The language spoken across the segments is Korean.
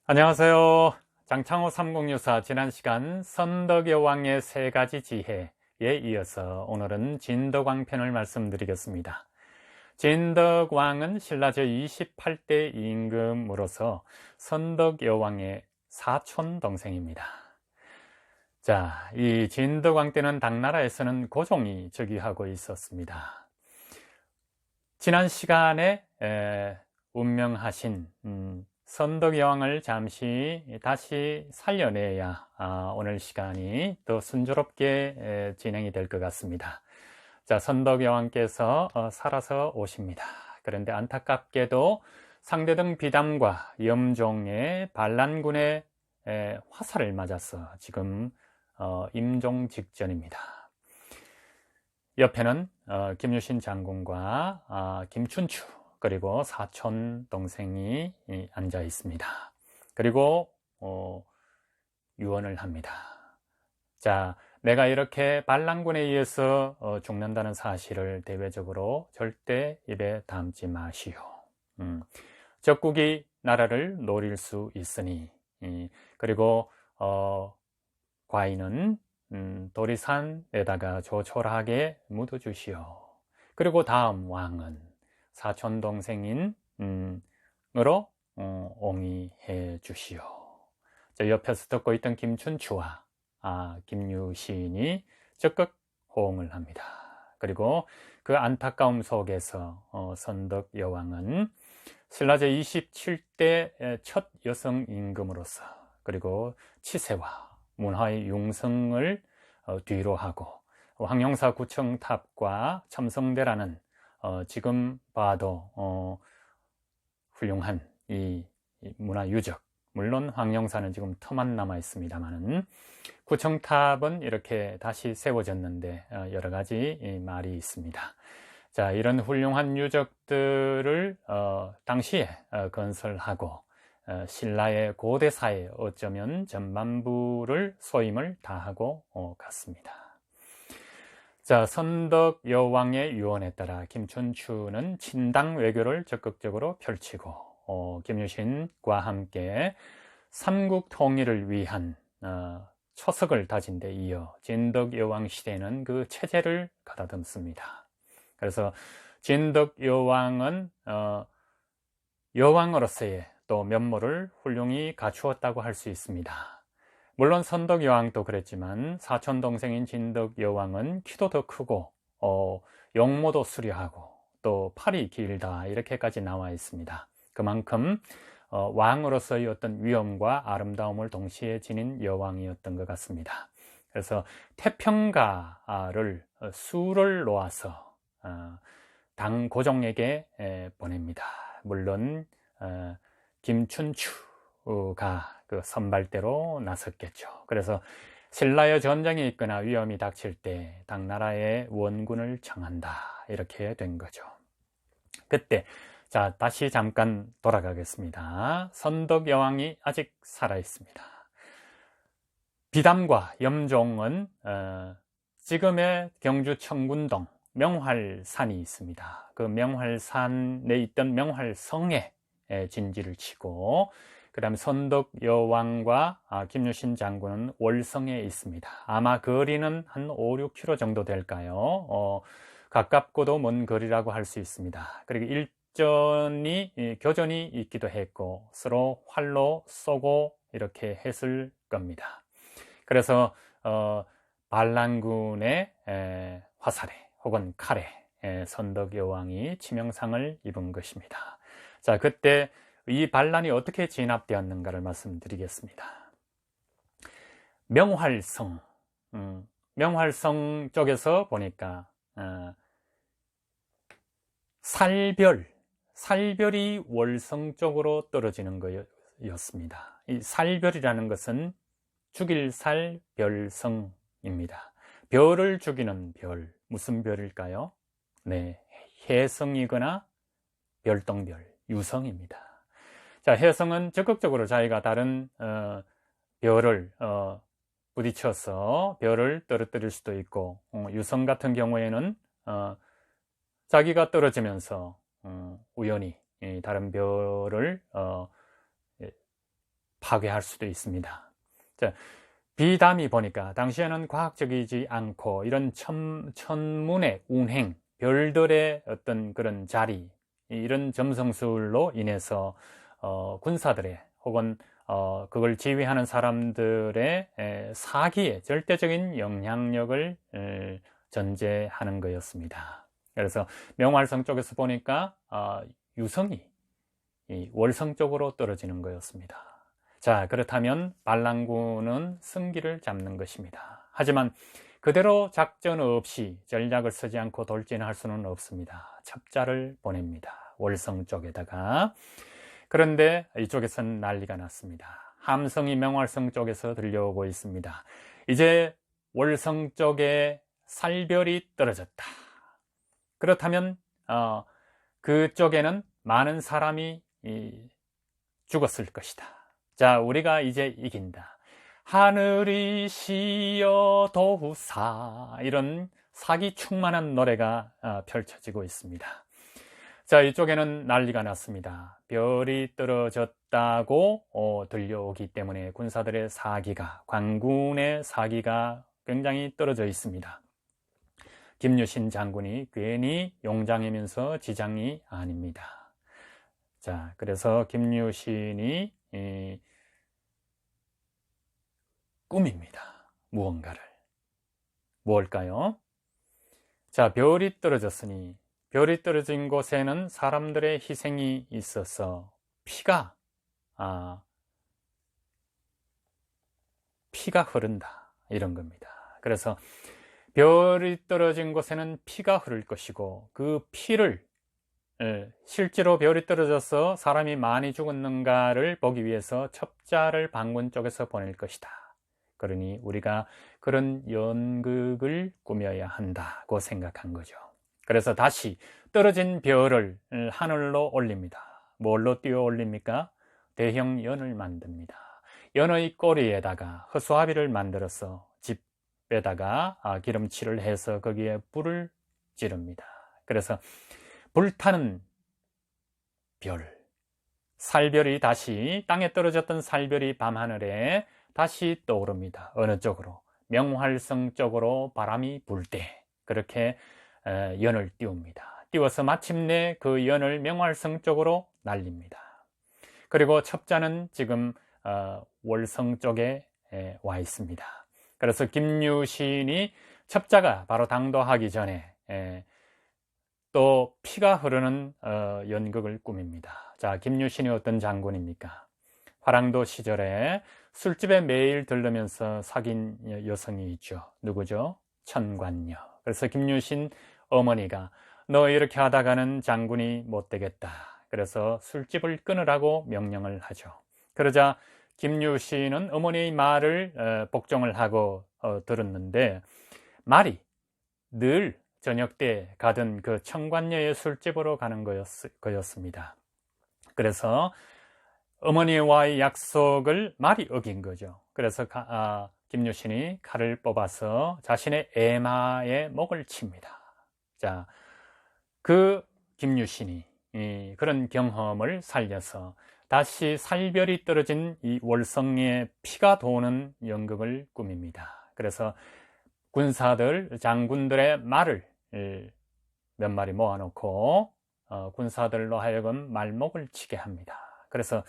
안녕하세요. 장창호 3064 지난 시간 선덕여왕의 세 가지 지혜에 이어서 오늘은 진덕왕 편을 말씀드리겠습니다. 진덕왕은 신라 제28대 임금으로서 선덕여왕의 사촌 동생입니다. 자, 이 진덕왕 때는 당나라에서는 고종이 즉위하고 있었습니다. 지난 시간에 운명하신 선덕여왕을 잠시 다시 살려내야 오늘 시간이 더 순조롭게 진행이 될 것 같습니다. 자, 선덕여왕께서 살아서 오십니다. 그런데 안타깝게도 상대등 비담과 염종의 반란군의 화살을 맞아서 지금 임종 직전입니다. 옆에는 김유신 장군과 김춘추 그리고 사촌 동생이 앉아 있습니다. 그리고 유언을 합니다. 자, 내가 이렇게 반란군에 의해서 죽는다는 사실을 대외적으로 절대 입에 담지 마시오. 적국이 나라를 노릴 수 있으니 그리고 과인은 도리산에다가 조촐하게 묻어주시오. 그리고 다음 왕은 사촌 동생인 으로 옹의해 주시오. 옆에서 듣고 있던 김춘추와 김유신이 적극 호응을 합니다. 그리고 그 안타까움 속에서 선덕여왕은 신라 제27대 첫 여성 임금으로서 그리고 치세와 문화의 융성을 뒤로 하고 황룡사 구청탑과 첨성대라는 지금 봐도 훌륭한 이 문화유적, 물론 황룡사는 지금 터만 남아 있습니다만은 구청탑은 이렇게 다시 세워졌는데 여러 가지 말이 있습니다. 자, 이런 훌륭한 유적들을 당시에 건설하고 신라의 고대사에 어쩌면 전반부를 소임을 다하고 갔습니다. 자, 선덕여왕의 유언에 따라 김춘추는 친당 외교를 적극적으로 펼치고 김유신과 함께 삼국 통일을 위한 초석을 다진 데 이어 진덕여왕 시대에는 그 체제를 가다듬습니다. 그래서 진덕여왕은 여왕으로서의 또 면모를 훌륭히 갖추었다고 할 수 있습니다. 물론 선덕여왕도 그랬지만 사촌 동생인 진덕여왕은 키도 더 크고 용모도 수려하고 또 팔이 길다 이렇게까지 나와 있습니다. 그만큼 왕으로서의 어떤 위엄과 아름다움을 동시에 지닌 여왕이었던 것 같습니다. 그래서 태평가를 수를 놓아서 당 고종에게 보냅니다. 물론 김춘추가 그 선발대로 나섰겠죠. 그래서 신라의 전쟁이 있거나 위험이 닥칠 때 당나라의 원군을 청한다 이렇게 된 거죠. 그때 자, 다시 잠깐 돌아가겠습니다. 선덕여왕이 아직 살아 있습니다. 비담과 염종은 지금의 경주 청군동 명활산이 있습니다. 그 명활산에 있던 명활성에 진지를 치고 그 다음에 선덕여왕과 김유신 장군은 월성에 있습니다. 아마 거리는 한 5, 6km 정도 될까요? 가깝고도 먼 거리라고 할 수 있습니다. 그리고 교전이 있기도 했고 서로 활로 쏘고 이렇게 했을 겁니다. 그래서 반란군의 화살에 혹은 칼에 선덕여왕이 치명상을 입은 것입니다. 자, 그때 이 반란이 어떻게 진압되었는가를 말씀드리겠습니다. 명활성 쪽에서 보니까 살별이 월성 쪽으로 떨어지는 거였습니다. 이 살별이라는 것은 죽일 살 별성입니다. 별을 죽이는 별, 무슨 별일까요? 네, 혜성이거나 별똥별, 유성입니다. 자, 혜성은 적극적으로 자기가 다른 별을 부딪혀서 별을 떨어뜨릴 수도 있고 유성 같은 경우에는 자기가 떨어지면서 우연히 다른 별을 파괴할 수도 있습니다. 자, 비담이 보니까 당시에는 과학적이지 않고 이런 천문의 운행, 별들의 어떤 그런 자리, 이런 점성술로 인해서 군사들의 혹은 그걸 지휘하는 사람들의 사기에 절대적인 영향력을 전제하는 거였습니다. 그래서 명활성 쪽에서 보니까 유성이 월성 쪽으로 떨어지는 거였습니다. 자, 그렇다면 반란군은 승기를 잡는 것입니다. 하지만 그대로 작전 없이 전략을 쓰지 않고 돌진할 수는 없습니다. 첩자를 보냅니다. 월성 쪽에다가. 그런데 이쪽에서는 난리가 났습니다. 함성이 명활성 쪽에서 들려오고 있습니다. 이제 월성 쪽에 살별이 떨어졌다. 그렇다면 그쪽에는 많은 사람이 죽었을 것이다. 자, 우리가 이제 이긴다. 하늘이 시여 도우사, 이런 사기 충만한 노래가 펼쳐지고 있습니다. 자, 이쪽에는 난리가 났습니다. 별이 떨어졌다고 들려오기 때문에 군사들의 사기가, 관군의 사기가 굉장히 떨어져 있습니다. 김유신 장군이 괜히 용장이면서 지장이 아닙니다. 자, 그래서 김유신이 꿈입니다. 무언가를. 무엇일까요? 자, 별이 떨어졌으니, 별이 떨어진 곳에는 사람들의 희생이 있어서 피가 흐른다, 이런 겁니다. 그래서 별이 떨어진 곳에는 피가 흐를 것이고, 그 피를 실제로 별이 떨어져서 사람이 많이 죽었는가를 보기 위해서 첩자를 반군 쪽에서 보낼 것이다. 그러니 우리가 그런 연극을 꾸며야 한다고 생각한 거죠. 그래서 다시 떨어진 별을 하늘로 올립니다. 뭘로 띄워 올립니까? 대형 연을 만듭니다. 연의 꼬리에다가 허수아비를 만들어서 집에다가 기름칠을 해서 거기에 불을 지릅니다. 그래서 불타는 별, 살별이 다시, 땅에 떨어졌던 살별이 밤하늘에 다시 떠오릅니다. 어느 쪽으로? 명활성 쪽으로 바람이 불 때 그렇게 연을 띄웁니다. 띄워서 마침내 그 연을 명활성 쪽으로 날립니다. 그리고 첩자는 지금 월성 쪽에 와 있습니다. 그래서 김유신이 첩자가 바로 당도하기 전에 또 피가 흐르는 연극을 꾸밉니다. 자, 김유신이 어떤 장군입니까? 화랑도 시절에 술집에 매일 들르면서 사귄 여성이 있죠. 누구죠? 천관녀. 그래서 김유신 어머니가 너 이렇게 하다가는 장군이 못 되겠다. 그래서 술집을 끊으라고 명령을 하죠. 그러자 김유신은 어머니의 말을 복종을 하고 들었는데, 말이 늘 저녁 때 가던 그 천관녀의 술집으로 가는 거였습니다. 그래서 어머니와의 약속을 말이 어긴 거죠. 그래서 김유신이 칼을 뽑아서 자신의 애마의 목을 칩니다. 자, 그 김유신이 그런 경험을 살려서 다시 살별이 떨어진 이 월성에 피가 도는 연극을 꾸밉니다. 그래서 군사들, 장군들의 말을 몇 마리 모아놓고 군사들로 하여금 말목을 치게 합니다. 그래서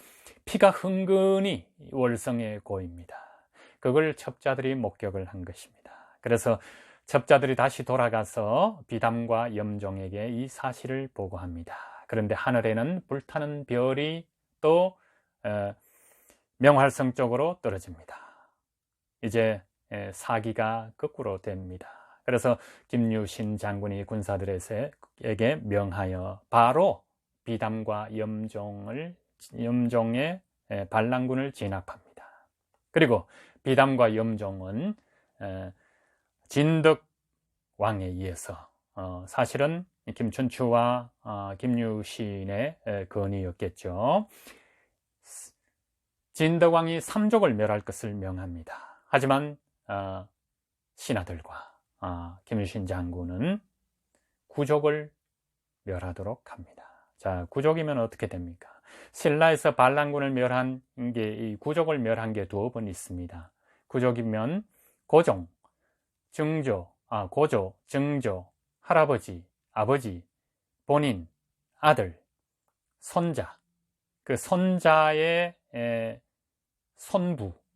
피가 흥건히 월성에 고입니다. 그걸 첩자들이 목격을 한 것입니다. 그래서 첩자들이 다시 돌아가서 비담과 염종에게 이 사실을 보고합니다. 그런데 하늘에는 불타는 별이 또 명활성 쪽으로 떨어집니다. 이제 사기가 거꾸로 됩니다. 그래서 김유신 장군이 군사들에게 명하여 바로 비담과 염종의 반란군을 진압합니다. 그리고 비담과 염종은 진덕 왕에 의해서 사실은 김춘추와 김유신의 건의였겠죠. 진덕 왕이 삼족을 멸할 것을 명합니다. 하지만 신하들과 김유신 장군은 구족을 멸하도록 합니다. 자, 구족이면 어떻게 됩니까? 신라에서 반란군을 멸한 게, 이 구족을 멸한 게 2번 있습니다. 구족이면 고종, 고조, 증조, 할아버지, 아버지, 본인, 아들, 손자, 그 손자의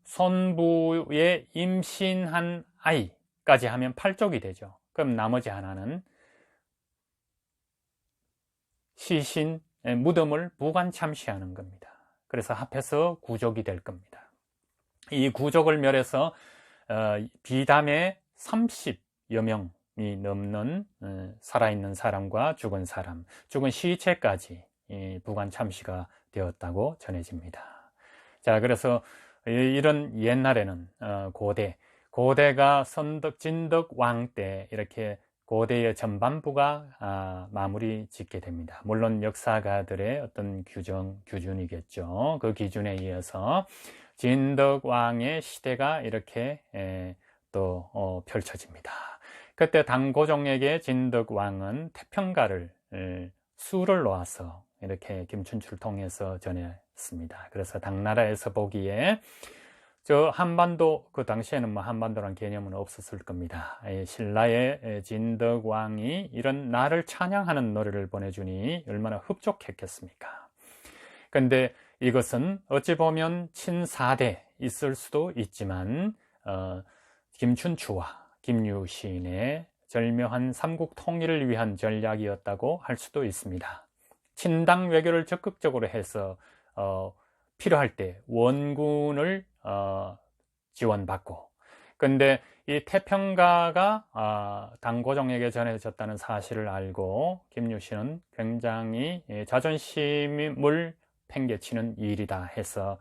손부의 임신한 아이까지 하면 8족이 되죠. 그럼 나머지 하나는 시신, 무덤을 부관 참시하는 겁니다. 그래서 합해서 구족이 될 겁니다. 이 구족을 멸해서 비담에 30여 명이 넘는 살아있는 사람과 죽은 사람, 죽은 시체까지 부관 참시가 되었다고 전해집니다. 자, 그래서 이런 옛날에는 고대가 진덕 왕 때 이렇게 고대의 전반부가 마무리 짓게 됩니다. 물론 역사가들의 어떤 규준이겠죠. 그 기준에 의해서 진덕 왕의 시대가 이렇게 또 펼쳐집니다. 그때 당고종에게 진덕 왕은 태평가를 수를 놓아서 이렇게 김춘추를 통해서 전했습니다. 그래서 당나라에서 보기에 저 한반도, 그 당시에는 뭐 한반도란 개념은 없었을 겁니다. 신라의 진덕 왕이 이런 나를 찬양하는 노래를 보내주니 얼마나 흡족했겠습니까? 근데 이것은 어찌 보면 친사대 있을 수도 있지만 김춘추와 김유신의 절묘한 삼국 통일을 위한 전략이었다고 할 수도 있습니다. 친당 외교를 적극적으로 해서 필요할 때 원군을 지원받고, 근데 이 태평가가 당고종에게 전해졌다는 사실을 알고 김유신은 굉장히 자존심을 팽개치는 일이다 해서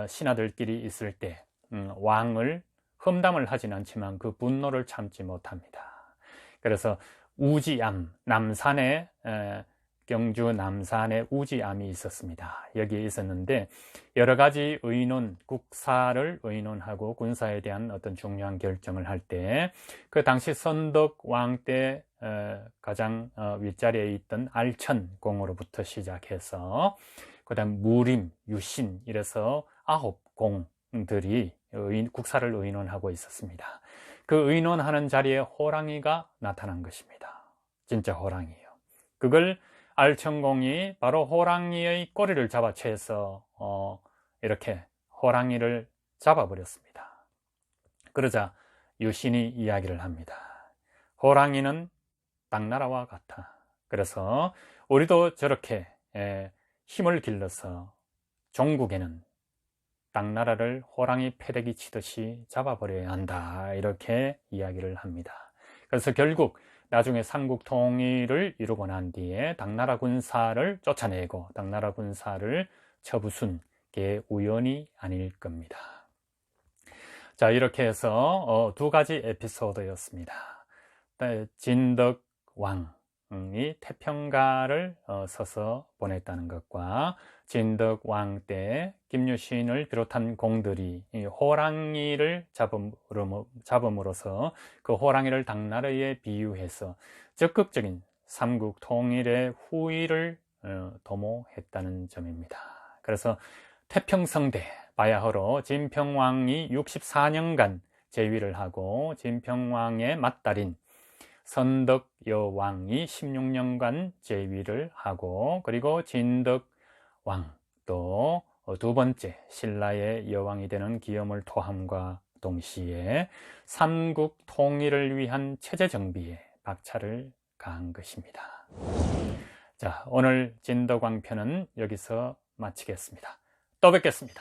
신하들끼리 있을 때 왕을 험담을 하진 않지만 그 분노를 참지 못합니다. 그래서 우지암, 경주 남산에 우지암이 있었습니다. 여기에 있었는데 여러 가지 국사를 의논하고 군사에 대한 어떤 중요한 결정을 할 때 그 당시 선덕 왕 때 가장 윗자리에 있던 알천공으로부터 시작해서 그다음 무림, 유신 이래서 9공들이 국사를 의논하고 있었습니다. 그 의논하는 자리에 호랑이가 나타난 것입니다. 진짜 호랑이에요. 그걸 알천공이 바로 호랑이의 꼬리를 잡아채서 이렇게 호랑이를 잡아버렸습니다. 그러자 유신이 이야기를 합니다. 호랑이는 당나라와 같아. 그래서 우리도 저렇게 힘을 길러서 종국에는 당나라를 호랑이 패대기 치듯이 잡아버려야 한다. 이렇게 이야기를 합니다. 그래서 결국 나중에 삼국 통일을 이루고 난 뒤에 당나라 군사를 쫓아내고 당나라 군사를 처부순 게 우연이 아닐 겁니다. 자, 이렇게 해서 2가지 에피소드였습니다. 진덕 왕이 태평가를 서서 보냈다는 것과 진덕 왕 때 김유신을 비롯한 공들이 호랑이를 잡음으로써 그 호랑이를 당나라에 비유해서 적극적인 삼국 통일의 후위를 도모했다는 점입니다. 그래서 태평성대 바야흐로 진평왕이 64년간 재위를 하고 진평왕의 맏딸인 선덕여왕이 16년간 재위를 하고, 그리고 진덕왕 또 2번째 신라의 여왕이 되는 기염을 토함과 동시에 삼국 통일을 위한 체제 정비에 박차를 가한 것입니다. 자, 오늘 진덕왕 편은 여기서 마치겠습니다. 또 뵙겠습니다.